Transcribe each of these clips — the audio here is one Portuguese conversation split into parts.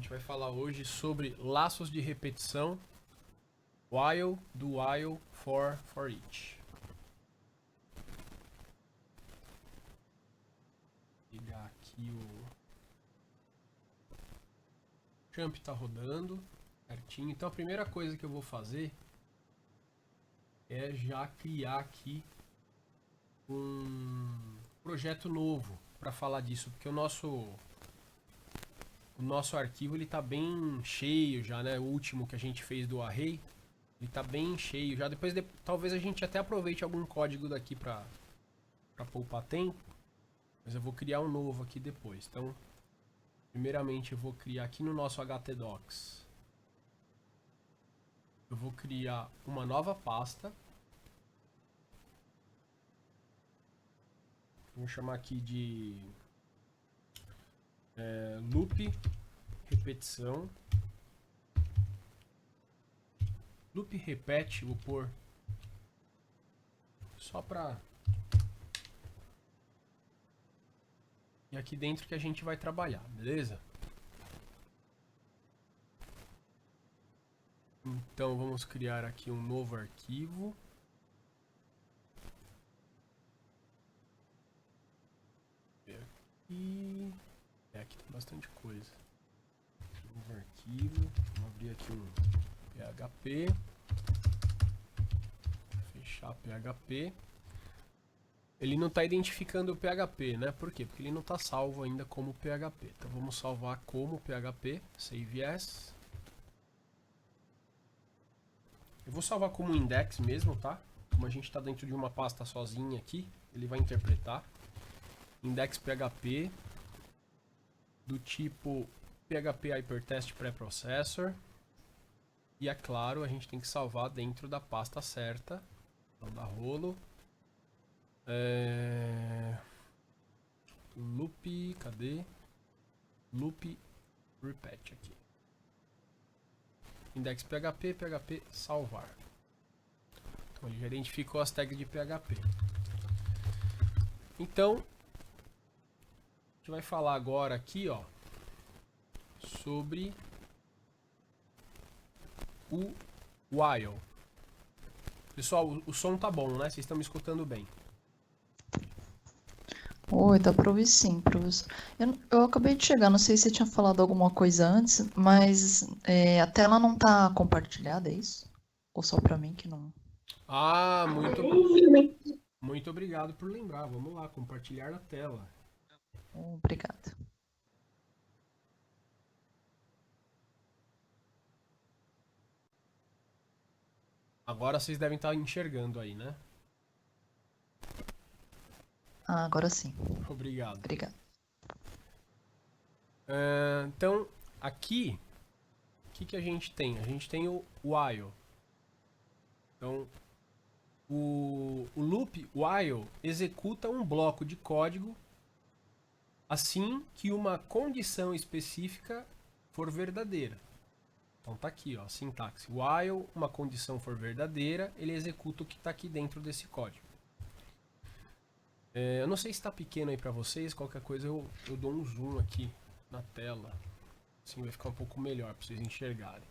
gente vai falar hoje sobre laços de repetição, while, do while, for each. Vou ligar aqui o Champ tá rodando certinho. Então a primeira coisa que eu vou fazer é já criar aqui um projeto novo para falar disso, porque o nosso arquivo ele tá bem cheio já, né? O último que a gente fez do array, ele tá bem cheio já. Depois talvez a gente até aproveite algum código daqui para poupar tempo, mas eu vou criar um novo aqui depois. Então, primeiramente eu vou criar aqui no nosso htdocs. Eu vou criar uma nova pasta. Vou chamar aqui de loop repetição. Loop repete, vou pôr só pra... E aqui dentro que a gente vai trabalhar, beleza? Então vamos criar aqui um novo arquivo. Aqui tem bastante coisa. Novo arquivo. Vamos abrir aqui um PHP. Fechar PHP. Ele não está identificando o PHP, né? Por quê? Porque ele não está salvo ainda como PHP. Então vamos salvar como PHP. Save as. Eu vou salvar como index mesmo, tá? Como a gente está dentro de uma pasta sozinha aqui, ele vai interpretar. Index PHP do tipo PHP Hypertext Preprocessor. E é claro, a gente tem que salvar dentro da pasta certa. Então dá rolo. Loop, cadê? Loop repeat aqui. Index PHP, PHP salvar. Então ele já identificou as tags de PHP. Então, a gente vai falar agora aqui, ó, sobre o while. Pessoal, o som tá bom, né? Vocês estão me escutando bem. Oi, dá pra ouvir sim, professor. Eu acabei de chegar, não sei se você tinha falado alguma coisa antes, mas a tela não tá compartilhada, é isso? Ou só pra mim que não? Ah, muito obrigado por lembrar. Vamos lá, compartilhar a tela. Obrigada. Agora vocês devem estar enxergando aí, né? Ah, agora sim. Obrigado. Obrigada. Então, aqui, o que a gente tem? A gente tem o while. Então, o loop while executa um bloco de código assim que uma condição específica for verdadeira. Então tá aqui, ó, a sintaxe. While uma condição for verdadeira, ele executa o que está aqui dentro desse código. Eu não sei se está pequeno aí para vocês, qualquer coisa eu dou um zoom aqui na tela. Assim vai ficar um pouco melhor para vocês enxergarem.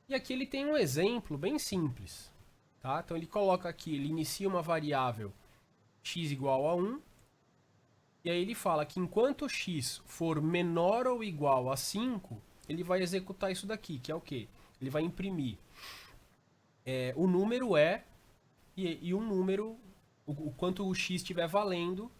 E aqui ele tem um exemplo bem simples. Tá? Então ele coloca aqui, ele inicia uma variável x igual a 1. E aí ele fala que enquanto x for menor ou igual a 5, ele vai executar isso daqui, que é o quê? Ele vai imprimir o número e um número, o quanto o x estiver valendo,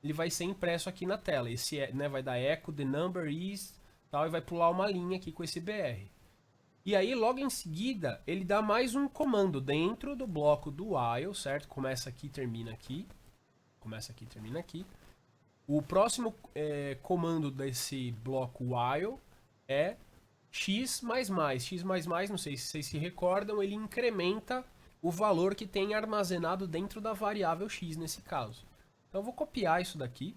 ele vai ser impresso aqui na tela. Esse né, vai dar echo, the number is, tal, e vai pular uma linha aqui com esse br. E aí, logo em seguida, ele dá mais um comando dentro do bloco do while, certo? Começa aqui, termina aqui. Começa aqui, termina aqui. O próximo comando desse bloco while é x++. X++, não sei se vocês se recordam, ele incrementa o valor que tem armazenado dentro da variável x nesse caso. Então eu vou copiar isso daqui.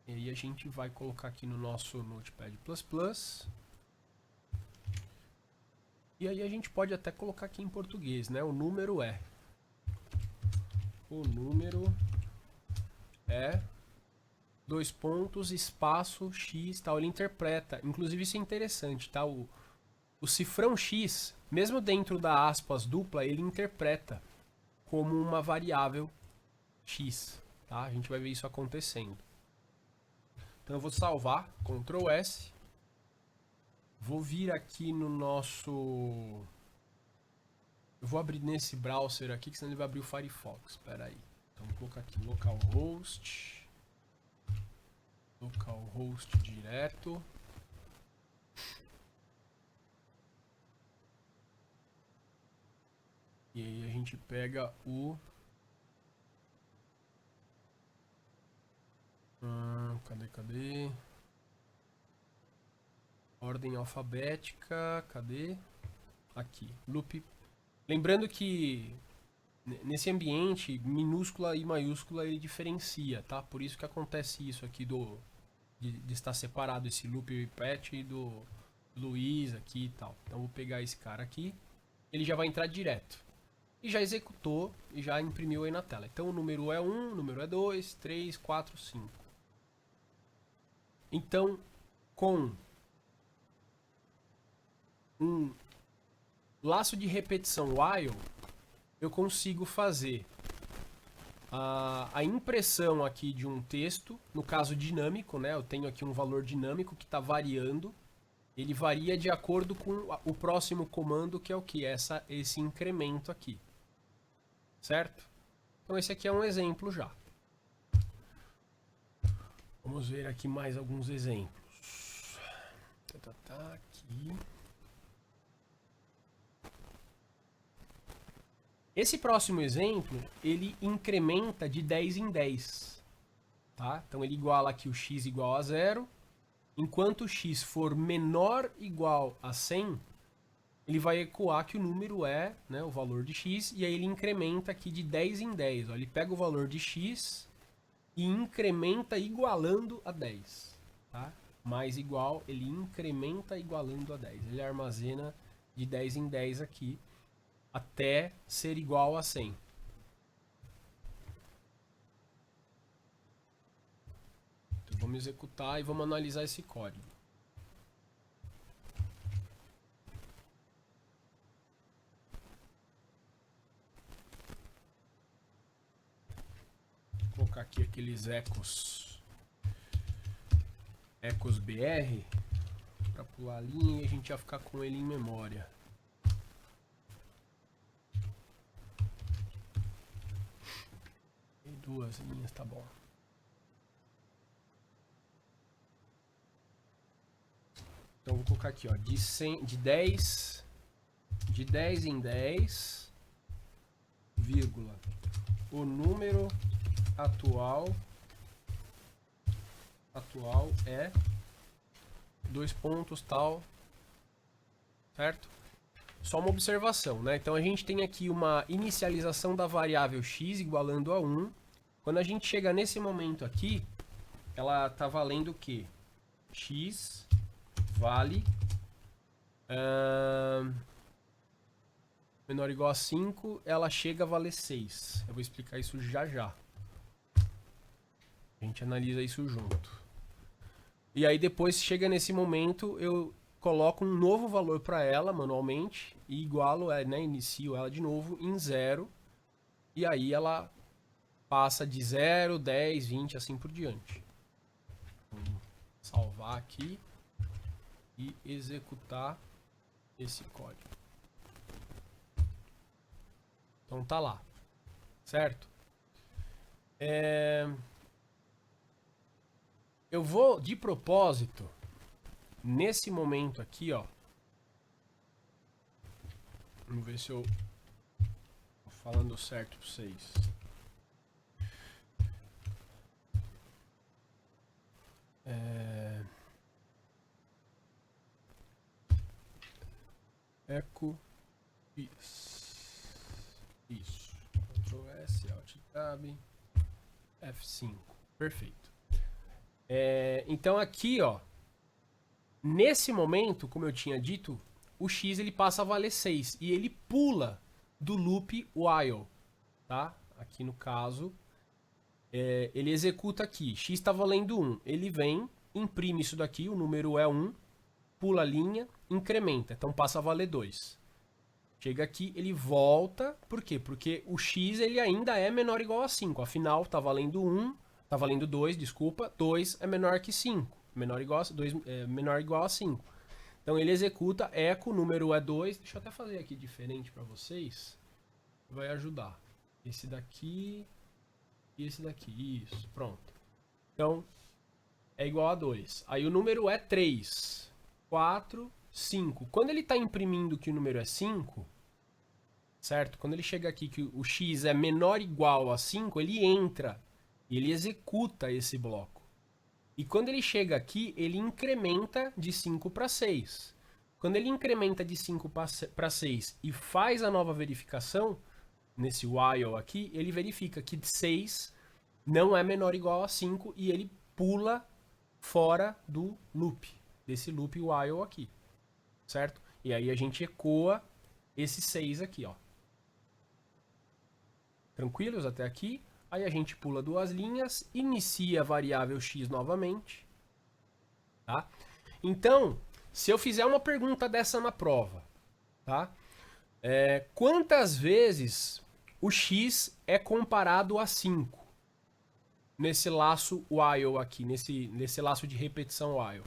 E aí a gente vai colocar aqui no nosso Notepad++. E aí a gente pode até colocar aqui em português, né? O número é. dois pontos, espaço, x, tal. Ele interpreta. Inclusive isso é interessante, tá? O cifrão x, mesmo dentro da aspas dupla, ele interpreta como uma variável x, tá? A gente vai ver isso acontecendo. Então eu vou salvar, Ctrl S. Vou vir aqui no nosso... Eu vou abrir nesse browser aqui, que senão ele vai abrir o Firefox. Espera aí. Então vou colocar aqui localhost. Localhost direto. E aí a gente pega o... cadê? Ordem alfabética, cadê? Aqui, loop. Lembrando que nesse ambiente, minúscula e maiúscula ele diferencia, tá? Por isso que acontece isso aqui de estar separado esse loop repeat do Luiz aqui e tal. Então vou pegar esse cara aqui, ele já vai entrar direto. E já executou e já imprimiu aí na tela. Então o número é 1, o número é 2, 3, 4, 5. Então, com um laço de repetição while, eu consigo fazer a impressão aqui de um texto, no caso dinâmico, né? Eu tenho aqui um valor dinâmico que está variando. Ele varia de acordo com o próximo comando, que é o que? Esse incremento aqui. Certo? Então esse aqui é um exemplo já. Vamos ver aqui mais alguns exemplos. Aqui. Esse próximo exemplo, ele incrementa de 10 em 10. Tá? Então ele iguala aqui o x igual a 0. Enquanto o x for menor ou igual a 100, ele vai ecoar que o número é, né, o valor de x, e aí ele incrementa aqui de 10 em 10. Ó, ele pega o valor de x e incrementa igualando a 10. Tá? Mais igual, ele incrementa igualando a 10. Ele armazena de 10 em 10 aqui, até ser igual a 100. Então vamos executar e vamos analisar esse código. Vou colocar aqui aqueles ecos BR para pular a linha e a gente já ficar com ele em memória. E 2 linhas, tá bom. Então vou colocar aqui, ó, de 10 em 10, vírgula, o número atual é 2 pontos tal, certo? Só uma observação, né? Então a gente tem aqui uma inicialização da variável x igualando a 1. Quando a gente chega nesse momento aqui, ela tá valendo o quê? X vale menor ou igual a 5, ela chega a valer 6. Eu vou explicar isso já já. A gente analisa isso junto. E aí depois chega nesse momento, eu coloco um novo valor para ela manualmente e igualo, né, inicio ela de novo em 0. E aí ela passa de 0, 10, 20, assim por diante. Vou salvar aqui e executar esse código. Então tá lá, certo? Eu vou, de propósito, nesse momento aqui, ó. Vamos ver se eu tô falando certo para vocês. Eco isso. Ctrl S, Alt Tab, F5. Perfeito. Então aqui, ó, nesse momento, como eu tinha dito, o x ele passa a valer 6 e ele pula do loop while, tá? Aqui no caso, ele executa aqui, x está valendo 1. Ele vem, imprime isso daqui, o número é 1, pula a linha, incrementa, então passa a valer 2. Chega aqui, ele volta, por quê? Porque o x ele ainda é menor ou igual a 5, afinal está valendo 1, está valendo 2, desculpa, 2 é menor que 5, menor ou igual a 2, menor ou igual a 5. Então ele executa eco, o número é 2, deixa eu até fazer aqui diferente para vocês, vai ajudar. Esse daqui e esse daqui, isso, pronto. Então é igual a 2. Aí o número é 3, 4, 5. Quando ele está imprimindo que o número é 5, certo? Quando ele chega aqui que o x é menor ou igual a 5, ele entra e ele executa esse bloco. E quando ele chega aqui, ele incrementa de 5 para 6. Quando ele incrementa de 5 para 6 e faz a nova verificação, nesse while aqui, ele verifica que 6 não é menor ou igual a 5 e ele pula fora do loop, desse loop while aqui, certo? E aí a gente ecoa esse 6 aqui, ó. Tranquilos até aqui? Aí a gente pula 2 linhas, inicia a variável x novamente, tá? Então, se eu fizer uma pergunta dessa na prova, tá? Quantas vezes o x é comparado a 5? Nesse laço while aqui, nesse laço de repetição while.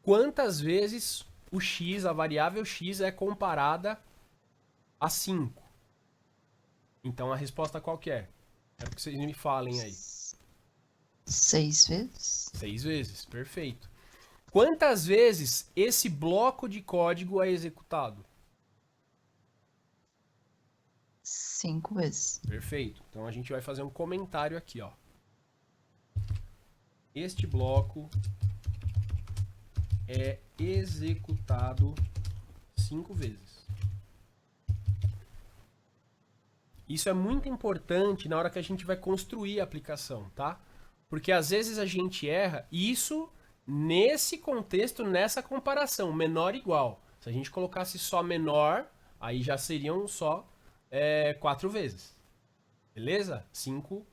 Quantas vezes o x, a variável x, é comparada a 5? Então a resposta qual que é? Quero que vocês me falem aí. 6 vezes? 6 vezes, perfeito. Quantas vezes esse bloco de código é executado? 5 vezes. Perfeito. Então a gente vai fazer um comentário aqui, ó. Este bloco é executado 5 vezes. Isso é muito importante na hora que a gente vai construir a aplicação, tá? Porque às vezes a gente erra, isso nesse contexto, nessa comparação, menor igual. Se a gente colocasse só menor, aí já seriam só 4 vezes. Beleza? 5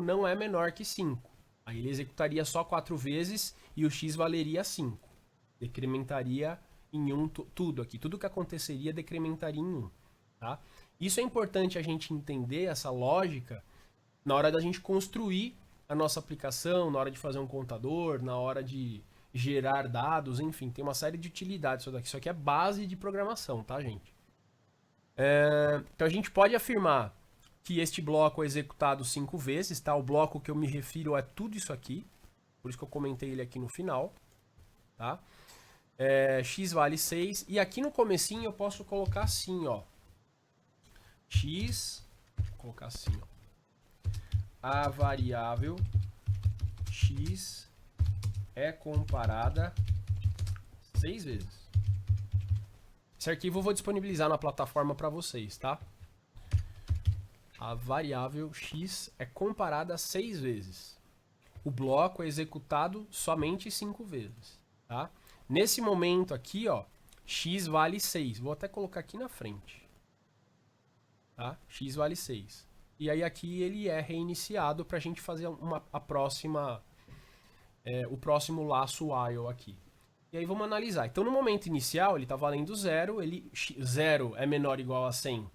não é menor que 5. Aí ele executaria só 4 vezes e o x valeria 5. Decrementaria em 1 tudo aqui. Tudo que aconteceria decrementaria em 1. Tá? Isso é importante a gente entender, essa lógica, na hora da gente construir a nossa aplicação, na hora de fazer um contador, na hora de gerar dados, enfim, tem uma série de utilidades isso daqui. Isso aqui é base de programação, tá, gente? Então a gente pode afirmar que este bloco é executado 5 vezes, tá? O bloco que eu me refiro é tudo isso aqui, por isso que eu comentei ele aqui no final, tá? X vale 6, e aqui no comecinho eu posso colocar assim, ó. X, vou colocar assim, ó. A variável x é comparada 6 vezes. Esse arquivo eu vou disponibilizar na plataforma para vocês, tá? A variável x é comparada 6 vezes. O bloco é executado somente 5 vezes, tá? Nesse momento aqui, ó, x vale 6. Vou até colocar aqui na frente. Tá? X vale 6. E aí aqui ele é reiniciado para a gente fazer o próximo laço while aqui. E aí vamos analisar. Então no momento inicial ele está valendo 0, 0 é menor ou igual a 100.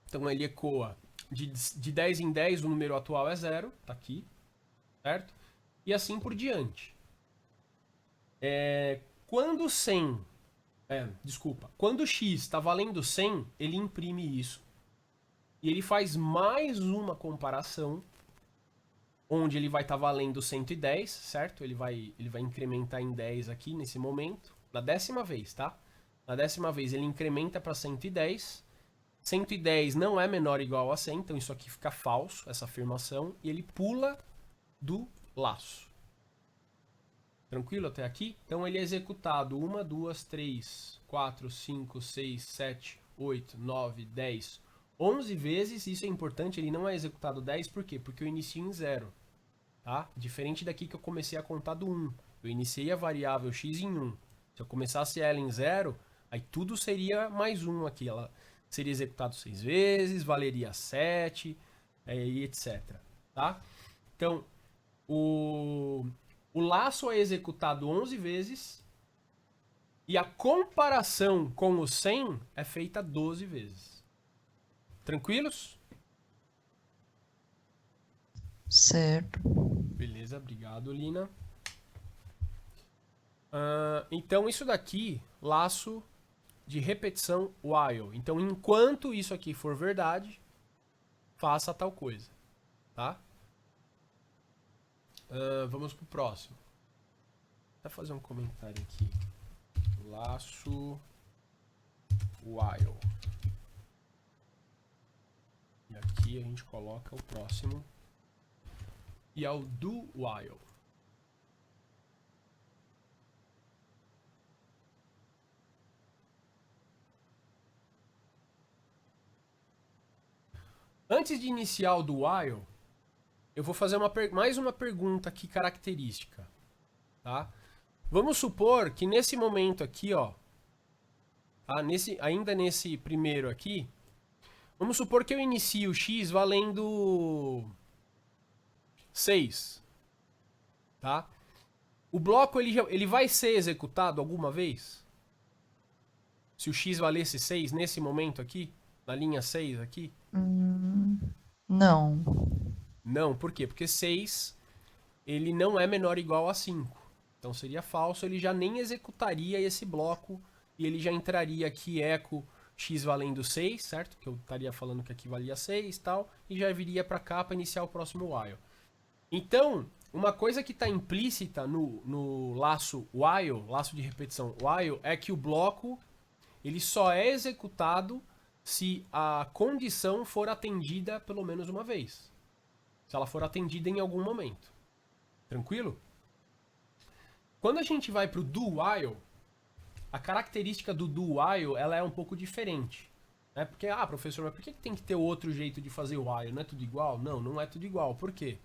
Então ele ecoa de 10 em 10, o número atual é 0, tá aqui, certo? E assim por diante. Quando 100... quando x está valendo 100, ele imprime isso. E ele faz mais uma comparação, onde ele vai estar valendo 110, certo? Ele vai incrementar em 10 aqui nesse momento. Na 10ª vez, tá? Na 10ª vez ele incrementa para 110. 110 não é menor ou igual a 100, então isso aqui fica falso, essa afirmação. E ele pula do laço. Tranquilo até aqui? Então ele é executado 1, 2, 3, 4, 5, 6, 7, 8, 9, 10, 11 vezes. Isso é importante, ele não é executado 10, por quê? Porque eu inicio em 0. Tá? Diferente daqui que eu comecei a contar do 1. Eu iniciei a variável x em 1. Se eu começasse ela em 0, aí tudo seria mais 1 aqui. Ela seria executado 6 vezes, valeria 7. e etc. Tá? Então, o laço é executado 11 vezes e a comparação com o 100 é feita 12 vezes. Tranquilos? Certo. Beleza, obrigado, Lina. Então, isso daqui, laço de repetição while. Então, enquanto isso aqui for verdade, faça tal coisa, tá? Vamos pro próximo. Vou fazer um comentário aqui. Laço while. E aqui a gente coloca o próximo. E é o do while. Antes de iniciar o do while, eu vou fazer mais uma pergunta aqui característica, tá? Vamos supor que nesse momento aqui, ó, ainda nesse primeiro aqui, vamos supor que eu inicie o x valendo 6, tá? O bloco ele vai ser executado alguma vez? Se o x valesse 6 nesse momento aqui, na linha 6 aqui? Não. Não, por quê? Porque 6 ele não é menor ou igual a 5. Então seria falso, ele já nem executaria esse bloco e ele já entraria aqui eco x valendo 6, certo? Que eu estaria falando que aqui valia 6 e tal, e já viria para cá para iniciar o próximo while. Então, uma coisa que está implícita no laço while, laço de repetição while, é que o bloco ele só é executado se a condição for atendida pelo menos uma vez. Se ela for atendida em algum momento. Tranquilo? Quando a gente vai para o do while, a característica do while ela é um pouco diferente. Né? Porque, professor, mas por que tem que ter outro jeito de fazer o while? Não é tudo igual? Não, não é tudo igual. Por quê?